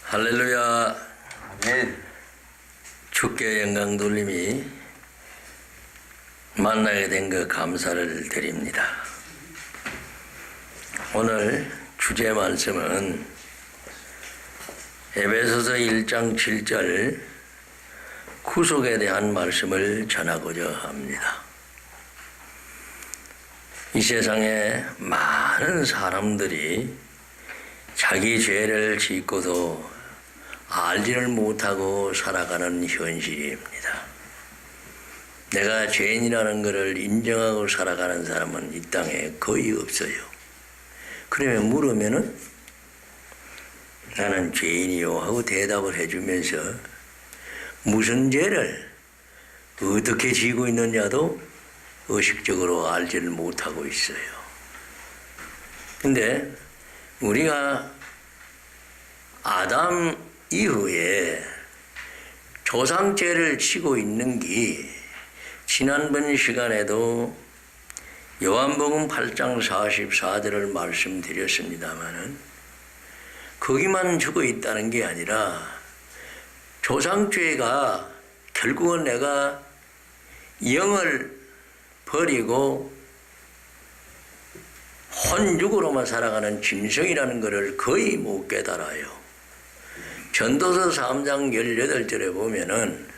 할렐루야. 아멘. 주께 영광 돌림이 만나게 된 그 감사를 드립니다. 오늘 주제 말씀은 에베소서 1장 7절 구속에 대한 말씀을 전하고자 합니다. 이 세상에 많은 사람들이 자기 죄를 짓고도 알지를 못하고 살아가는 현실입니다. 내가 죄인이라는 것을 인정하고 살아가는 사람은 이 땅에 거의 없어요. 그러면 물으면은 나는 죄인이요 하고 대답을 해주면서 무슨 죄를 어떻게 지고 있느냐도 의식적으로 알지를 못하고 있어요. 근데 우리가 아담 이후에 조상죄를 지고 있는 게 지난번 시간에도 요한복음 8장 44절을 말씀드렸습니다마는 거기만 죽어 있다는 게 아니라 조상죄가 결국은 내가 영을 버리고 혼육으로만 살아가는 짐승이라는 것을 거의 못 깨달아요. 전도서 3장 18절에 보면은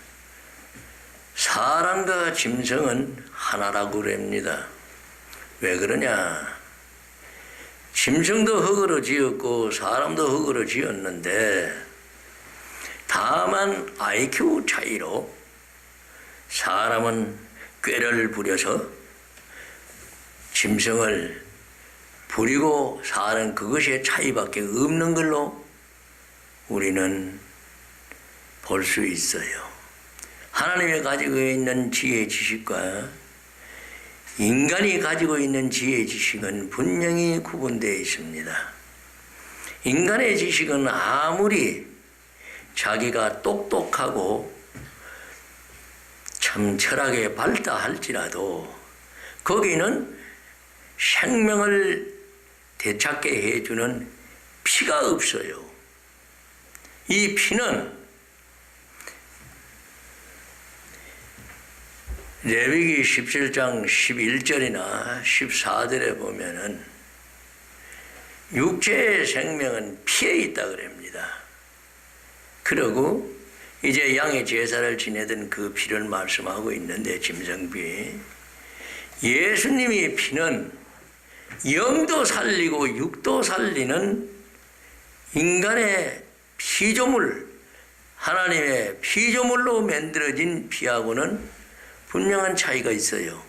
사람과 짐승은 하나라고 그럽니다. 왜 그러냐? 짐승도 흙으로 지었고 사람도 흙으로 지었는데 다만 IQ 차이로 사람은 꾀를 부려서 짐승을 부리고 사는 그것의 차이밖에 없는 걸로 우리는 볼 수 있어요. 하나님이 가지고 있는 지혜 지식과 인간이 가지고 있는 지혜 지식은 분명히 구분되어 있습니다. 인간의 지식은 아무리 자기가 똑똑하고 참 철학에 밝다 할지라도 거기는 생명을 되찾게 해주는 피가 없어요. 이 피는 레위기 17장 11절이나 14절에 보면은 육체의 생명은 피에 있다 그럽니다. 그러고 이제 양의 제사를 지내던 그 피를 말씀하고 있는데 짐승피 예수님의 피는 영도 살리고 육도 살리는 인간의 피조물, 하나님의 피조물로 만들어진 피하고는 분명한 차이가 있어요.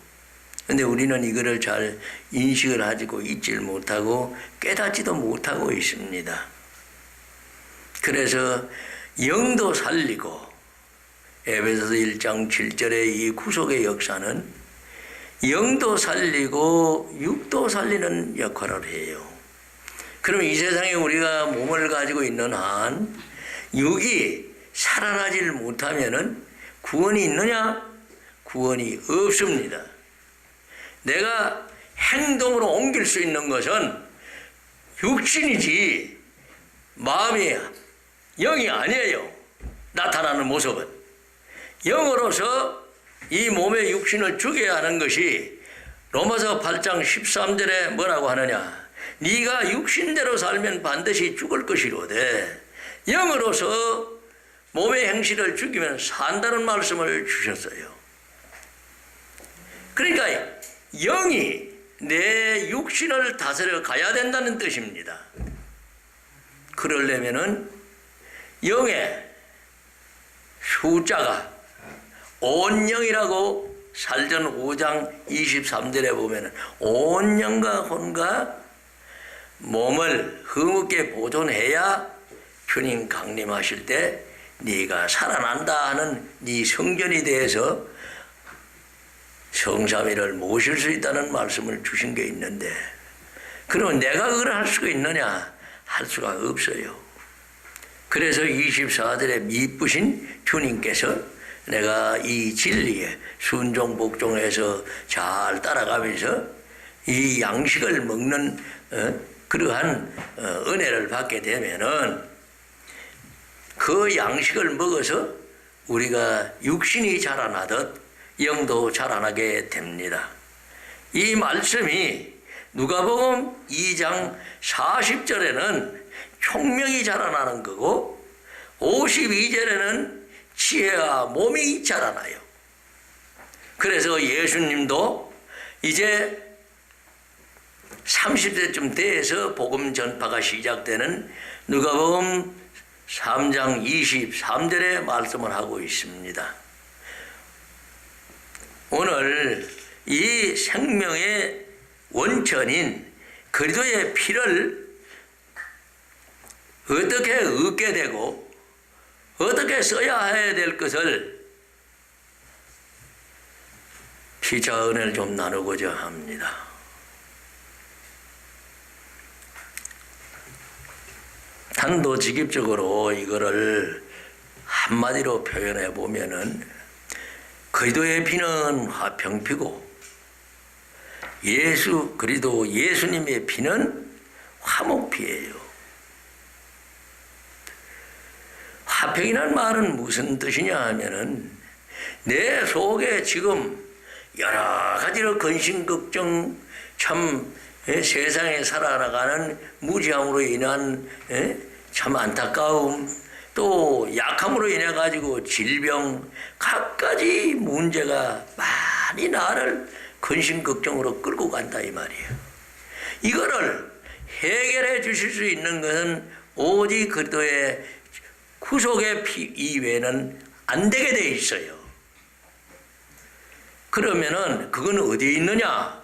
그런데 우리는 이거를 잘 인식을 하고 있질 못하고 깨닫지도 못하고 있습니다. 그래서 영도 살리고 에베소서 1장 7절의 이 구속의 역사는 영도 살리고 육도 살리는 역할을 해요. 그럼 이 세상에 우리가 몸을 가지고 있는 한 육이 살아나질 못하면은 구원이 있느냐? 구원이 없습니다. 내가 행동으로 옮길 수 있는 것은 육신이지 마음이 영이 아니에요. 나타나는 모습은. 영으로서 이 몸의 육신을 죽여야 하는 것이 로마서 8장 13절에 뭐라고 하느냐? 네가 육신대로 살면 반드시 죽을 것이로되 영으로서 몸의 행실을 죽이면 산다는 말씀을 주셨어요. 그러니까 영이 내 육신을 다스려 가야 된다는 뜻입니다. 그러려면은 영의 숫자가 온영이라고 살전 5장 23절에 보면은 온영과 혼과 몸을 흐뭇게 보존해야 주님 강림하실 때 네가 살아난다 하는 네 성전이 대해서 성삼위를 모실 수 있다는 말씀을 주신 게 있는데 그러면 내가 그걸 할 수가 있느냐? 할 수가 없어요. 그래서 24절에 미쁘신 주님께서 내가 이 진리에 순종 복종해서 잘 따라가면서 이 양식을 먹는 그러한 은혜를 받게 되면은 그 양식을 먹어서 우리가 육신이 자라나듯 영도 자라나게 됩니다. 이 말씀이 누가복음 2장 40절에는 총명이 자라나는 거고 52절에는 지혜와 몸이 자라나요. 그래서 예수님도 이제 30세쯤 돼서 복음 전파가 시작되는 누가복음 3장 23절의 말씀을 하고 있습니다. 오늘 이 생명의 원천인 그리스도의 피를 어떻게 얻게 되고 어떻게 써야 해야 될 것을 피차 은혜를 좀 나누고자 합니다. 단도직입적으로 이거를 한마디로 표현해 보면은 그리스도의 피는 화평피고 예수 그리스도 예수님의 피는 화목피예요. 화평이라는 말은 무슨 뜻이냐 하면은 내 속에 지금 여러 가지로 근심 걱정 참 세상에 살아나가는 무지함으로 인한 참 안타까움 또 약함으로 인해 가지고 질병 갖가지 문제가 많이 나를 근심 걱정으로 끌고 간다 이 말이에요. 이거를 해결해 주실 수 있는 것은 오직 그리스도의 구속의 피 이외에는 안 되게 돼 있어요. 그러면은 그건 어디에 있느냐?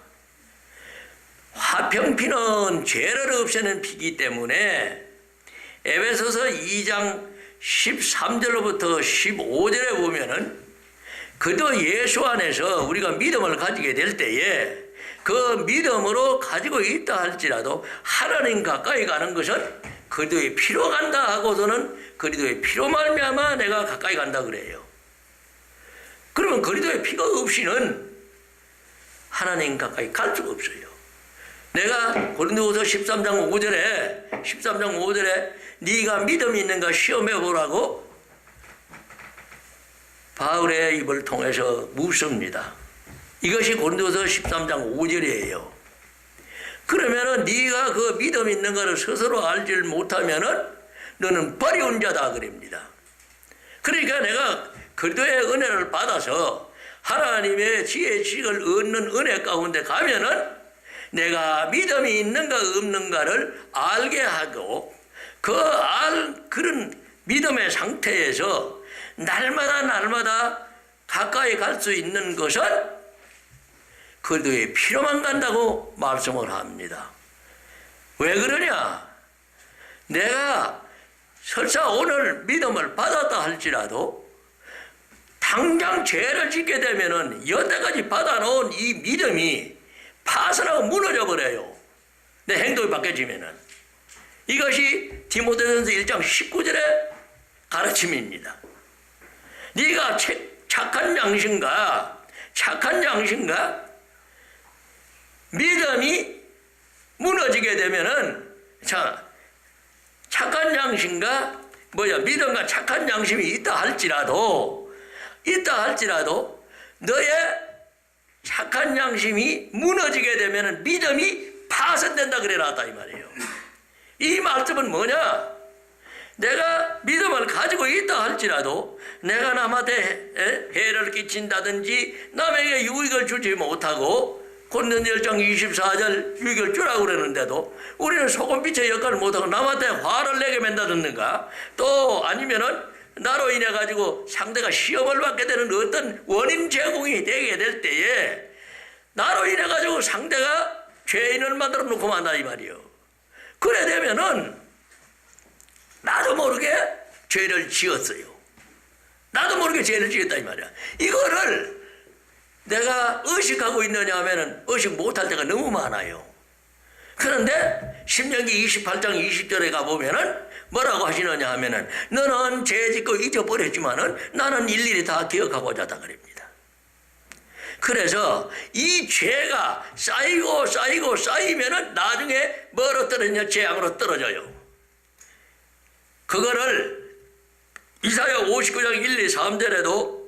화평피는 죄를 없애는 피이기 때문에 에베소서 2장 13절로부터 15절에 보면은 그도 예수 안에서 우리가 믿음을 가지게 될 때에 그 믿음으로 가지고 있다 할지라도 하나님 가까이 가는 것은 그리스도의 피로 간다 하고서는 그리스도의 피로 말미암아 내가 가까이 간다 그래요. 그러면 그리스도의 피가 없이는 하나님 가까이 갈 수가 없어요. 내가 고린도후서 13장 5절에 네가 믿음이 있는가 시험해 보라고 바울의 입을 통해서 묻습니다. 이것이 고린도후서 13장 5절이에요. 그러면은 네가 그 믿음 있는 것을 스스로 알지 못하면은 너는 버리운 자다 그럽니다. 그러니까 내가 그리스도의 은혜를 받아서 하나님의 지혜 지식을 얻는 은혜 가운데 가면은 내가 믿음이 있는가 없는가를 알게 하고 그런 믿음의 상태에서 날마다 가까이 갈 수 있는 것은 그리스도의 피로만 간다고 말씀을 합니다. 왜 그러냐? 내가 설사 오늘 믿음을 받았다 할지라도 당장 죄를 짓게 되면은 여태까지 받아놓은 이 믿음이 파산하고 무너져 버려요. 내 행동이 바뀌어지면은. 이것이 디모데전서 1장 19절의 가르침입니다. 네가 착한 양심과 믿음이 무너지게 되면은 착한 양심과 믿음과 착한 양심이 있다 할지라도 너의 착한 양심이 무너지게 되면은 믿음이 파손된다 그래 놨다 이 말이에요. 이 말씀은 뭐냐? 내가 믿음을 가지고 있다 할지라도 내가 남한테 해를 끼친다든지 남에게 유익을 주지 못하고 고린도서 1장 24절 유익을 주라고 그러는데도 우리는 소금빛의 역할을 못하고 남한테 화를 내게 만든다든가 또 아니면은 나로 인해 가지고 상대가 시험을 받게 되는 어떤 원인 제공이 되게 될 때에 나로 인해 가지고 상대가 죄인을 만들어 놓고 만다 이 말이에요. 그래 되면은 나도 모르게 죄를 지었어요. 나도 모르게 죄를 지었다 이 말이야. 이거를 내가 의식하고 있느냐 하면은 의식 못할 때가 너무 많아요. 그런데 신명기 28장 20절에 가보면은 뭐라고 하시느냐 하면은 너는 죄 짓고 잊어버렸지만은 나는 일일이 다 기억하고자 하다 그럽니다. 그래서 이 죄가 쌓이면은 나중에 뭐로 떨어지냐? 재앙으로 떨어져요. 그거를 이사야 59장 1, 2, 3절에도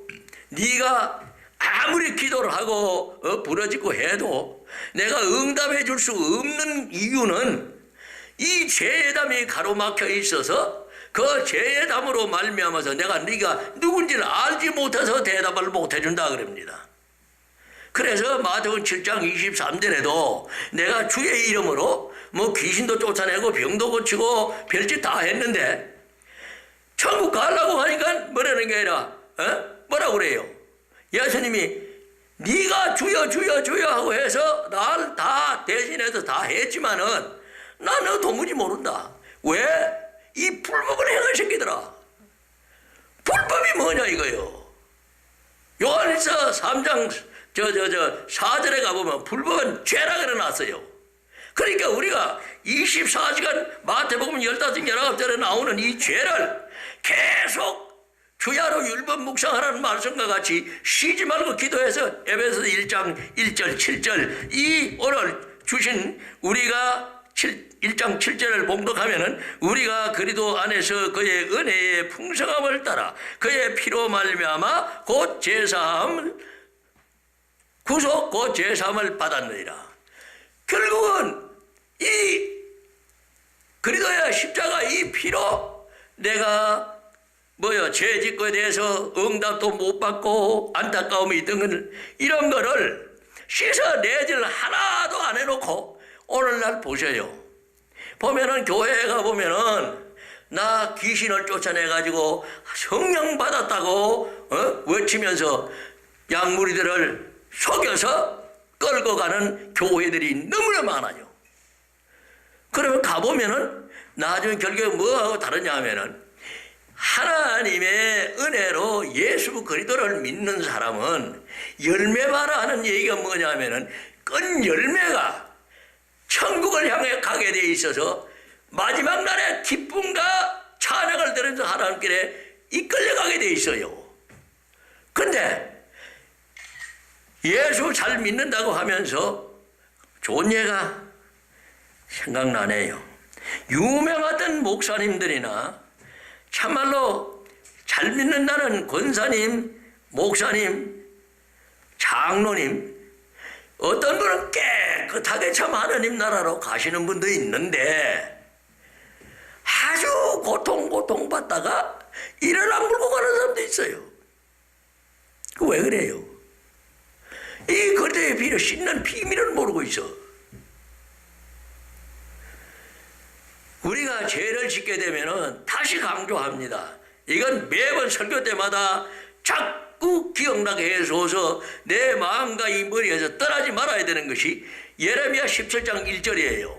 네가 아무리 기도를 하고 부러지고 해도 내가 응답해 줄 수 없는 이유는 이 죄의 담이 가로막혀 있어서 그 죄의 담으로 말미암아서 내가 네가 누군지를 알지 못해서 대답을 못해 준다 그럽니다. 그래서 마태복음 7장 23절에도 내가 주의 이름으로 뭐 귀신도 쫓아내고 병도 고치고 별짓 다 했는데 천국 가려고 하니까 뭐라는 게 아니라 뭐라고 그래요? 예수님이 네가 주여 주여 주여 하고 해서 날 다 대신해서 다 했지만은 나 너 도무지 모른다. 왜? 이 불법을 행할 새끼들아. 불법이 뭐냐 이거요. 요한일서 3장 4절에 가보면 불법은 죄라 그래놨어요. 그러니까 우리가 24시간 마태복음 15, 19절에 나오는 이 죄를 계속 주야로 율법 묵상하라는 말씀과 같이 쉬지 말고 기도해서 에베소서 1장 1절 7절 이 오늘 주신 우리가 1장 7절을 봉독하면은 우리가 그리스도 안에서 그의 은혜의 풍성함을 따라 그의 피로 말미암아 곧 제사함을 구속 곧 제사함을 받았느니라. 결국은 이 그리스도의 십자가 이 피로 내가 죄 짓고에 대해서 응답도 못 받고 안타까움이 있던 이런 거를 씻어내질 하나도 안 해놓고 오늘날 보셔요. 보면은 교회에 가보면은 나 귀신을 쫓아내가지고 성령 받았다고 외치면서 양무리들을 속여서 끌고 가는 교회들이 너무나 많아요. 그러면 가보면은 나중에 결국에 뭐하고 다르냐 하면은 하나님의 은혜로 예수 그리스도를 믿는 사람은 열매마라 하는 얘기가 뭐냐 하면은 끈 열매가 천국을 향해 가게 돼 있어서 마지막 날에 기쁨과 찬양을 들으면서 하나님께 이끌려가게 돼 있어요. 근데 예수 잘 믿는다고 하면서 좋은 예가 생각나네요. 유명하던 목사님들이나 참말로 잘 믿는다는 권사님, 목사님, 장로님, 어떤 분은 깨끗하게 참 하나님 나라로 가시는 분도 있는데 아주 고통받다가 이를 악물고 가는 사람도 있어요. 왜 그래요? 이 그리스도의 피를 씻는 비밀을 모르고 있어. 우리가 죄를 짓게 되면은 다시 강조합니다. 이건 매번 설교 때마다 자꾸 기억나게 해줘서 내 마음과 이 머리에서 떠나지 말아야 되는 것이 예레미야 17장 1절이에요.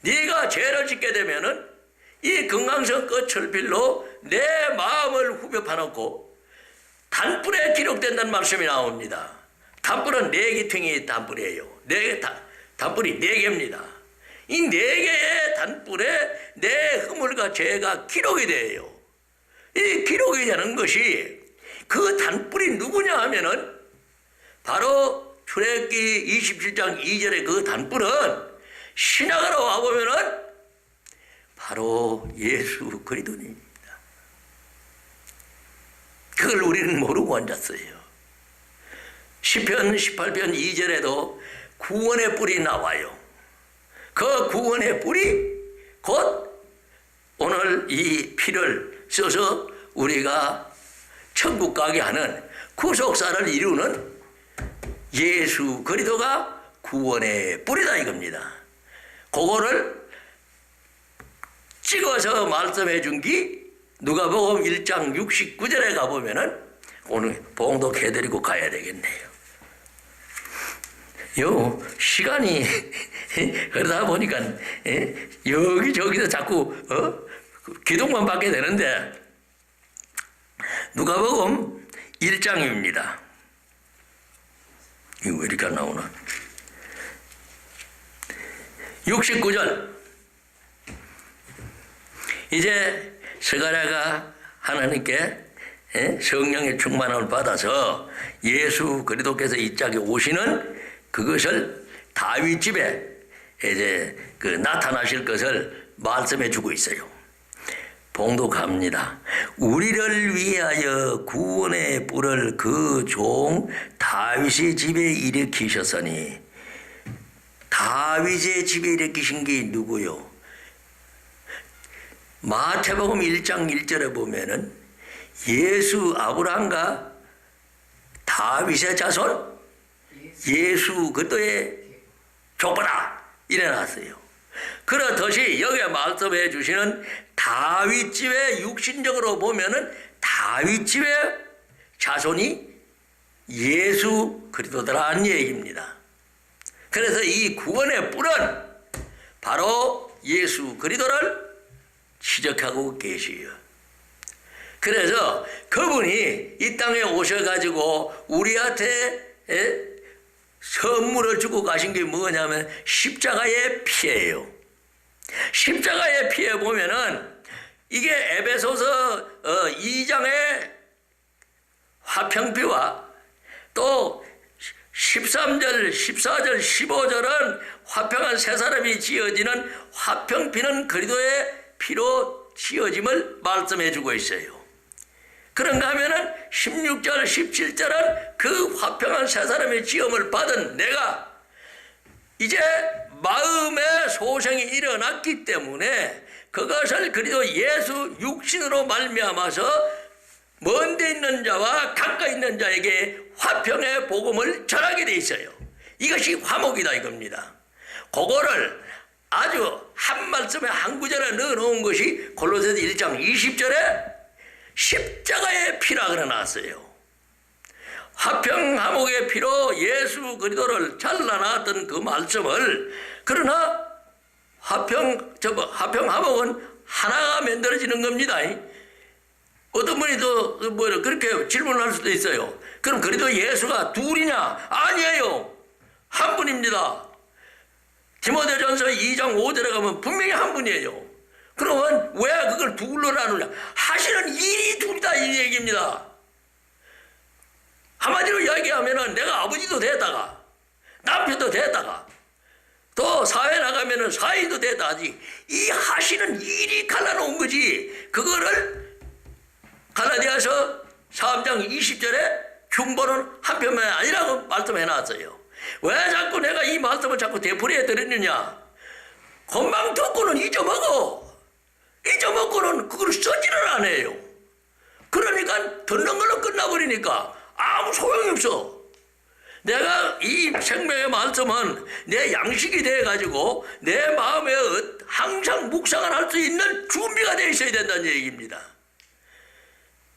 네가 죄를 짓게 되면은 이 금강석 끝철필로 내 마음을 후벼 파놓고 단불에 기록된다는 말씀이 나옵니다. 단불은 4기퉁이 단불이에요. 단불이 4개입니다. 이 4개의 단불에 내 허물과 죄가 기록이 돼요. 이 기록이 되는 것이 그 단불이 누구냐 하면은 바로 출애굽기 27장 2절의 그 단불은 신약으로 와보면은 바로 예수 그리스도입니다. 그걸 우리는 모르고 앉았어요. 시편 18편 2절에도 구원의 뿔이 나와요. 그 구원의 뿔이 곧 오늘 이 피를 써서 우리가 천국 가게 하는 구속사를 이루는 예수 그리스도가 구원의 뿔이다 이겁니다. 그거를 찍어서 말씀해 준 게 누가복음 1장 69절에 가보면은 오늘 봉독해드리고 가야 되겠네요. 시간이 그러다 보니까 여기저기서 자꾸 기둥만 받게 되는데 누가복음 1장입니다. 이거 왜 이렇게 안 나오나? 69절. 이제 스가랴가 하나님께 성령의 충만함을 받아서 예수 그리스도께서 이 짝에 오시는 그것을 다윗 집에 이제 나타나실 것을 말씀해 주고 있어요. 봉독합니다. 우리를 위하여 구원의 뿔을 그 종 다윗의 집에 일으키셨으니, 다윗의 집에 일으키신 게 누구요? 마태복음 1장 1절에 보면은 예수 아브라함과 다윗의 자손 예수 그리스도의 족보다 일어났어요. 그렇듯이 여기에 말씀해 주시는 다윗 집의 육신적으로 보면은 다윗 집의 자손이 예수 그리스도라는 얘기입니다. 그래서 이 구원의 뿔은 바로 예수 그리스도를 지적하고 계시요. 그래서 그분이 이 땅에 오셔가지고 우리한테 선물을 주고 가신 게 뭐냐면 십자가의 피예요. 십자가의 피에 보면은 이게 에베소서 2장의 화평피와 또 13절, 14절, 15절은 화평한 세 사람이 지어지는 화평피는 그리스도의 피로 지어짐을 말씀해 주고 있어요. 그런가 하면은 16절, 17절은 그 화평한 세 사람의 지음을 받은 내가 이제 마음의 소생이 일어났기 때문에 그것을 그리스도 예수 육신으로 말미암아서 먼 데 있는 자와 가까이 있는 자에게 화평의 복음을 전하게 돼 있어요. 이것이 화목이다 이겁니다. 그거를 아주 한 말씀에 한 구절에 넣어놓은 것이 골로새서 1장 20절에 십자가의 피라 그러놨어요. 화평 화목의 피로 예수 그리스도를 잘라놨던 그 말씀을, 그러나 화평 화목은 하나가 만들어지는 겁니다. 어떤 분이 또 그렇게 질문할 수도 있어요. 그럼 그래도 예수가 둘이냐? 아니에요. 한 분입니다. 디모데전서 2장 5절에 가면 분명히 한 분이에요. 그러면 왜 그걸 둘로 나누냐? 하시는 일이 둘이다 이 얘기입니다. 한마디로 이야기하면은 내가 아버지도 됐다가 남편도 됐다가 또 사회 나가면은 사인도 됐다 하지, 이 하시는 일이 갈라놓은 거지. 그거를 갈라디아서 3장 20절에 중보는 한편만 아니라고 말씀해놨어요. 왜 자꾸 내가 이 말씀을 자꾸 되풀이해 드렸느냐? 금방 듣고는 잊어먹고는 그걸 쓰지를 않아요. 그러니까 듣는 걸로 끝나버리니까 아무 소용이 없어. 내가 이 생명의 말씀은 내 양식이 돼가지고 내 마음에 항상 묵상을 할 수 있는 준비가 되어 있어야 된다는 얘기입니다.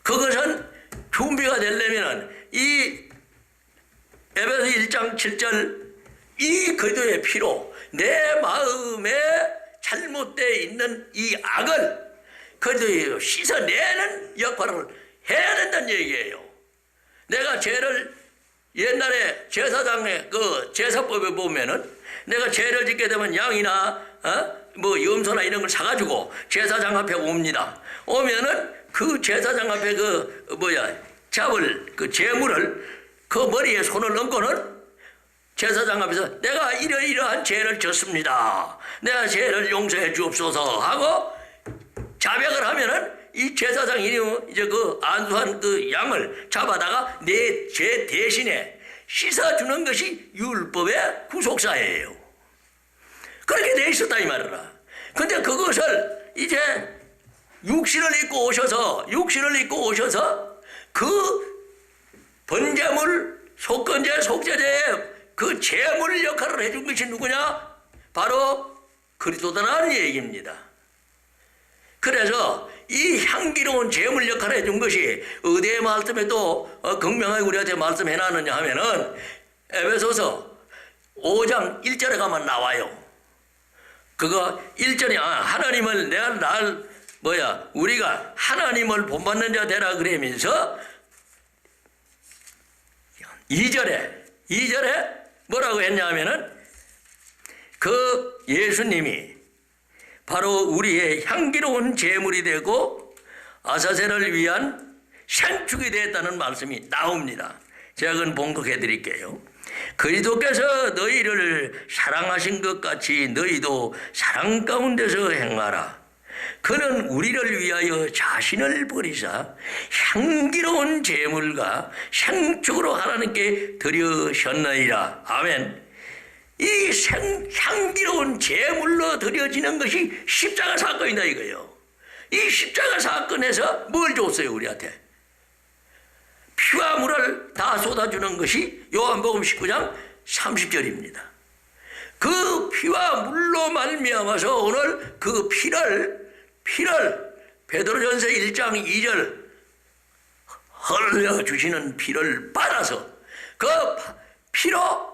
그것은 준비가 되려면 이 에베소 1장 7절 이 그리스도의 피로 내 마음에 잘못되어 있는 이 악을 그리스도의 씻어내는 역할을 해야 된다는 얘기예요. 내가 죄를 옛날에 제사장의 그 제사법에 보면은 내가 죄를 짓게 되면 양이나 뭐 염소나 이런 걸 사가지고 제사장 앞에 옵니다. 오면은 그 제사장 앞에 잡을 그 제물을 그 머리에 손을 얹고는 제사장 앞에서 내가 이러이러한 죄를 졌습니다. 내가 죄를 용서해 주옵소서 하고 자백을 하면은 이 제사장이 이제 그 안수한 그 양을 잡아다가 내 죄 대신에 씻어주는 것이 율법의 구속사예요. 그렇게 돼 있었다 이 말이라. 근데 그것을 이제 육신을 입고 오셔서 그 번제물, 속건제, 속죄제의 그 제물 역할을 해준 것이 누구냐? 바로 그리스도다라는 얘기입니다. 그래서 이 향기로운 제물 역할을 해준 것이 어디에 말씀에 또 극명하게 우리한테 말씀해 놨느냐 하면은 에베소서 5장 1절에 가면 나와요. 그거 1절이 하나님을 우리가 하나님을 본받는 자 되라 그러면서 2절에 뭐라고 했냐 하면은 그 예수님이 바로 우리의 향기로운 제물이 되고 아사셀을 위한 생축이 되었다는 말씀이 나옵니다. 제가 그건 봉독해 드릴게요. 그리스도께서 너희를 사랑하신 것 같이 너희도 사랑 가운데서 행하라. 그는 우리를 위하여 자신을 버리사 향기로운 제물과 생축으로 하나님께 드려셨나이다. 아멘. 이 향기로운 제물로 드려지는 것이 십자가 사건이다 이거예요. 이 십자가 사건에서 뭘 줬어요 우리한테? 피와 물을 다 쏟아주는 것이 요한복음 19장 30절입니다. 그 피와 물로 말미암아서 오늘 그 피를 베드로전서 1장 2절 흘려주시는 피를 받아서 그 피로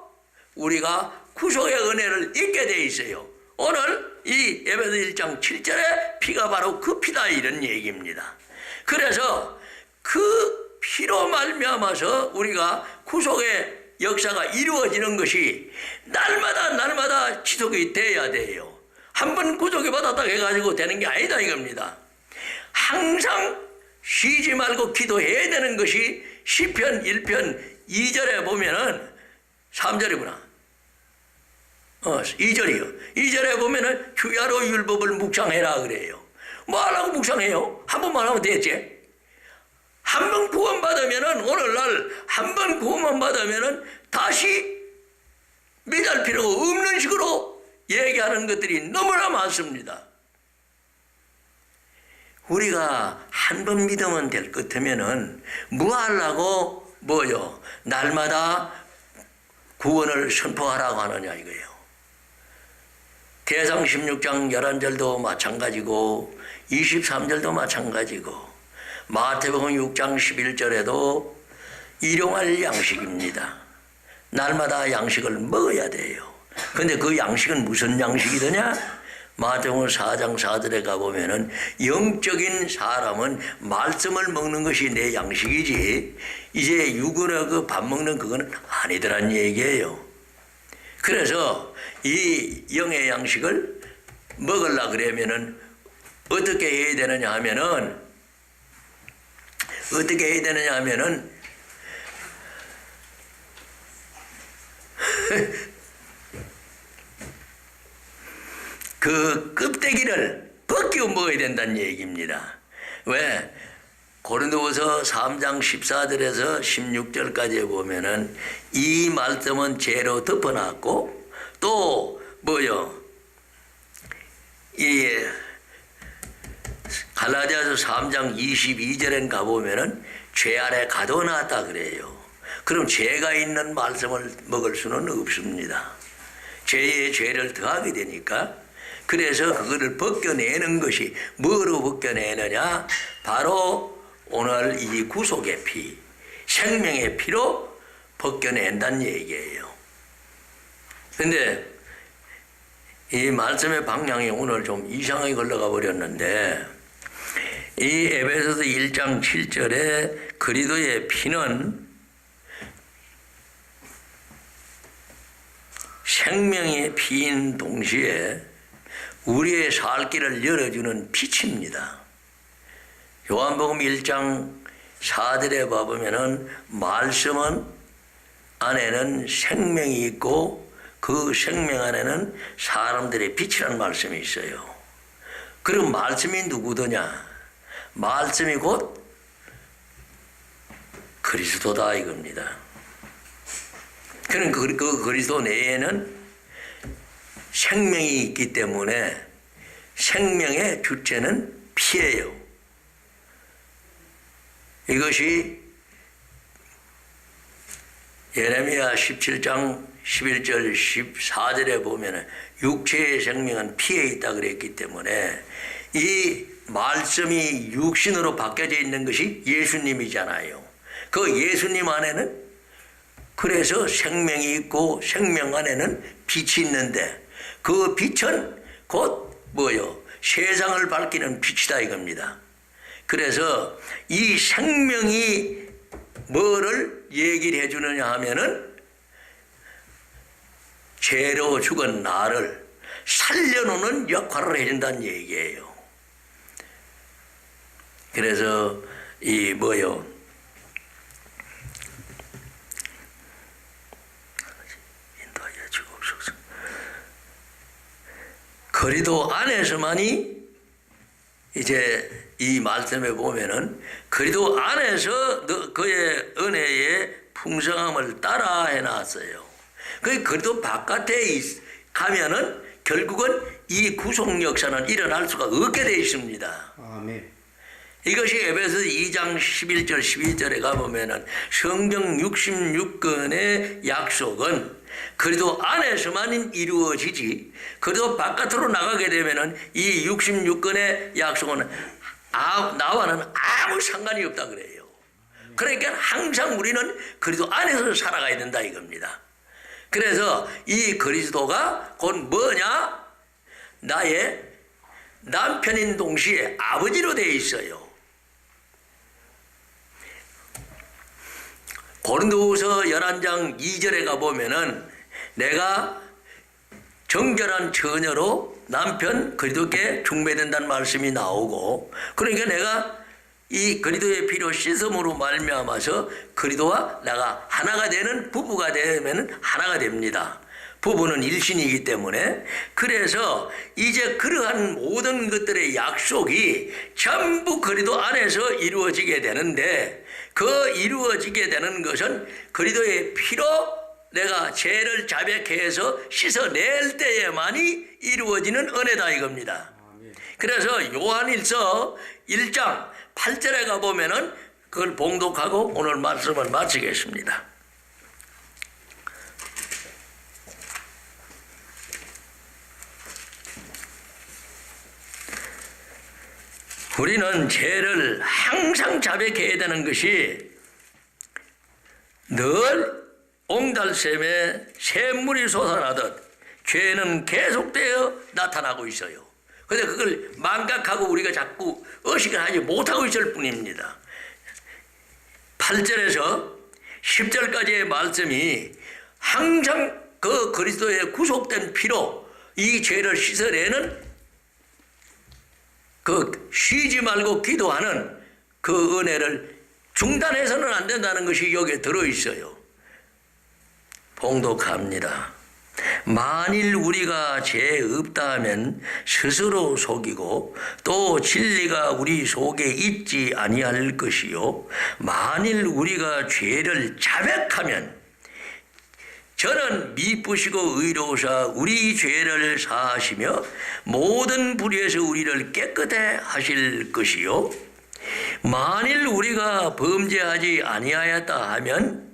우리가 구속의 은혜를 입게 돼 있어요. 오늘 이 에베소 1장 7절에 피가 바로 그 피다 이런 얘기입니다. 그래서 그 피로 말미암아서 우리가 구속의 역사가 이루어지는 것이 날마다 지속이 돼야 돼요. 한 번 구속이 받았다고 해가지고 되는 게 아니다 이겁니다. 항상 쉬지 말고 기도해야 되는 것이 시편 1편 2절에 보면은 3절이구나. 2절이요. 2절에 보면은 주야로 율법을 묵상해라 그래요. 뭐 하려고 묵상해요? 한 번만 하면 되지. 한 번 구원받으면은 오늘날 한 번 구원만 받으면은 다시 믿을 필요가 없는 식으로 얘기하는 것들이 너무나 많습니다. 우리가 한 번 믿으면 될 것 같으면은 뭐 하려고 뭐요? 날마다 구원을 선포하라고 하느냐 이거예요. 계상 16장 11절도 마찬가지고 23절도 마찬가지고 마태복음 6장 11절에도 일용할 양식입니다. 날마다 양식을 먹어야 돼요. 근데 그 양식은 무슨 양식이더냐? 마태복음 4장 4절에 가보면은 영적인 사람은 말씀을 먹는 것이 내 양식이지 이제 육으로 그 밥 먹는 그거는 아니더란 얘기예요. 그래서 이 영의 양식을 먹으려고 그러면은 어떻게 해야 되느냐 하면은 그 껍데기를 벗기고 먹어야 된다는 얘기입니다. 왜? 고린도후서 3장 14절에서 16절까지 보면은 이 말씀은 죄로 덮어놨고 또 뭐요? 이 갈라디아서 3장 22절에 가보면은 죄 아래 가둬놨다 그래요. 그럼 죄가 있는 말씀을 먹을 수는 없습니다. 죄에 죄를 더하게 되니까. 그래서 그거를 벗겨내는 것이 뭐로 벗겨내느냐? 바로 오늘 이 구속의 피, 생명의 피로 벗겨낸다는 얘기예요. 근데 이 말씀의 방향이 오늘 좀 이상하게 걸러가 버렸는데 이 에베소서 1장 7절에 그리스도의 피는 생명의 피인 동시에 우리의 살 길을 열어주는 빛입니다. 요한복음 1장 4절에 봐보면은 말씀은 안에는 생명이 있고 그 생명 안에는 사람들의 빛이라는 말씀이 있어요. 그럼 말씀이 누구더냐? 말씀이 곧 그리스도다 이겁니다. 그는 그 그리스도 내에는 생명이 있기 때문에 생명의 주체는 피예요. 이것이 예레미야 17장 11절 14절에 보면 육체의 생명은 피에 있다 그랬기 때문에 이 말씀이 육신으로 바뀌어져 있는 것이 예수님이잖아요. 그 예수님 안에는 그래서 생명이 있고 생명 안에는 빛이 있는데 그 빛은 곧 뭐요? 세상을 밝히는 빛이다 이겁니다. 그래서 이 생명이 뭐를 얘기를 해주느냐 하면은 죄로 죽은 나를 살려놓는 역할을 해준다는 얘기예요. 그래서 이 뭐요? 인도하여 주옵소서. 그리도 안에서만이 이제 이 말씀에 보면은 그리도 안에서 그의 은혜의 풍성함을 따라 해놨어요. 그리도 바깥에 가면은 결국은 이 구속 역사는 일어날 수가 없게 되어 있습니다. 아멘. 이것이 에베소 2장 11절 12절에 가보면은 성경 66권의 약속은 그리도 안에서만 이루어지지 그리도 바깥으로 나가게 되면은 이 66권의 약속은 나와는 아무 상관이 없다 그래요. 그러니까 항상 우리는 그리도 안에서 살아가야 된다 이겁니다. 그래서 이 그리스도가 곧 뭐냐? 나의 남편인 동시에 아버지로 되어 있어요. 고린도후서 11장 2절에 가보면은 내가 정결한 처녀로 남편 그리스도께 중매된다는 말씀이 나오고 그러니까 내가 이 그리스도의 피로 씻음으로 말미암아서 그리스도와 내가 하나가 되는 부부가 되면 하나가 됩니다. 부부는 일신이기 때문에 그래서 이제 그러한 모든 것들의 약속이 전부 그리스도 안에서 이루어지게 되는데 그 이루어지게 되는 것은 그리스도의 피로 내가 죄를 자백해 해서 씻어낼 때에만이 이루어지는 은혜다 이겁니다. 그래서 요한일서 1장 8절에 가보면은 그걸 봉독하고 오늘 말씀을 마치겠습니다. 우리는 죄를 항상 자백해야 되는 것이 늘 옹달샘에 샘물이 솟아나듯 죄는 계속되어 나타나고 있어요. 그런데 그걸 망각하고 우리가 자꾸 의식을 하지 못하고 있을 뿐입니다. 8절에서 10절까지의 말씀이 항상 그 그리스도의 구속된 피로 이 죄를 씻어내는 그 쉬지 말고 기도하는 그 은혜를 중단해서는 안 된다는 것이 여기에 들어있어요. 봉독합니다. 만일 우리가 죄 없다 하면 스스로 속이고 또 진리가 우리 속에 있지 아니할 것이요 만일 우리가 죄를 자백하면 저는 미쁘시고 의로우사 우리 죄를 사하시며 모든 불의에서 우리를 깨끗해 하실 것이요 만일 우리가 범죄하지 아니하였다 하면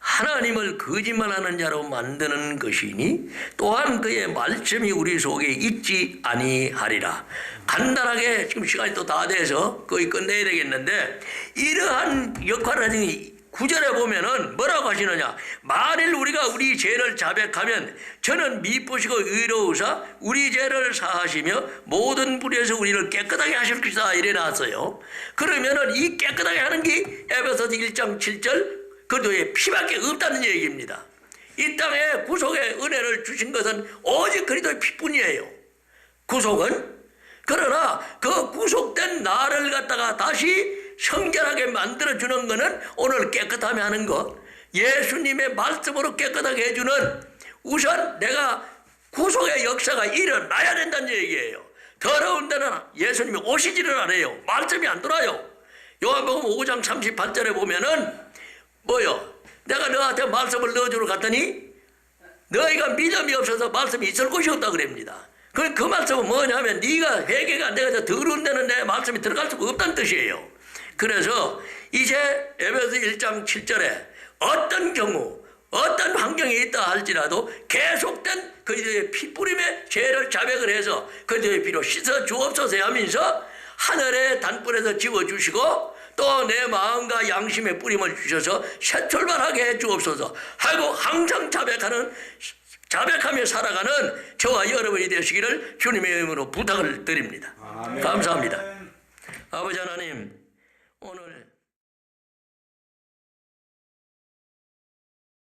하나님을 거짓말하는 자로 만드는 것이니 또한 그의 말씀이 우리 속에 있지 아니하리라. 간단하게 지금 시간이 또 다 돼서 거의 끝내야 되겠는데 이러한 역할을 하니 9절에 보면은 뭐라고 하시느냐. 만일 우리가 우리 죄를 자백하면 저는 미쁘시고 의로우사 우리 죄를 사하시며 모든 불의에서 우리를 깨끗하게 하실 것이다 이래 놨어요. 그러면은 이 깨끗하게 하는 게 에베소서 1장 7절 그리스도의 피밖에 없다는 얘기입니다. 이 땅에 구속의 은혜를 주신 것은 오직 그리스도의 피뿐이에요. 구속은. 그러나 그 구속된 나를 갖다가 다시 성결하게 만들어주는 것은 오늘 깨끗하게 하는 것. 예수님의 말씀으로 깨끗하게 해주는 우선 내가 구속의 역사가 일어나야 된다는 얘기예요. 더러운 데는 예수님이 오시지를 않아요. 말씀이 안 들어요. 요한복음 5장 38절에 보면은 뭐요? 내가 너한테 말씀을 넣어주러 갔더니 너희가 믿음이 없어서 말씀이 있을 곳이 없다 그럽니다. 그 말씀은 뭐냐면 네가 회개가 안 돼서 더러운 데는 내 말씀이 들어갈 수가 없다는 뜻이에요. 그래서 이제 에베소 1장 7절에 어떤 경우 어떤 환경에 있다 할지라도 계속된 그리스도의 피뿌림의 죄를 자백을 해서 그리스도의 피로 씻어 주옵소서 하면서 하늘의 단불에서 지워주시고 또 내 마음과 양심의 뿌림을 주셔서 새 출발하게 해 주옵소서 하고 항상 자백하며 살아가는 저와 여러분이 되시기를 주님의 이름으로 부탁을 드립니다. 아멘. 감사합니다. 아버지 하나님 오늘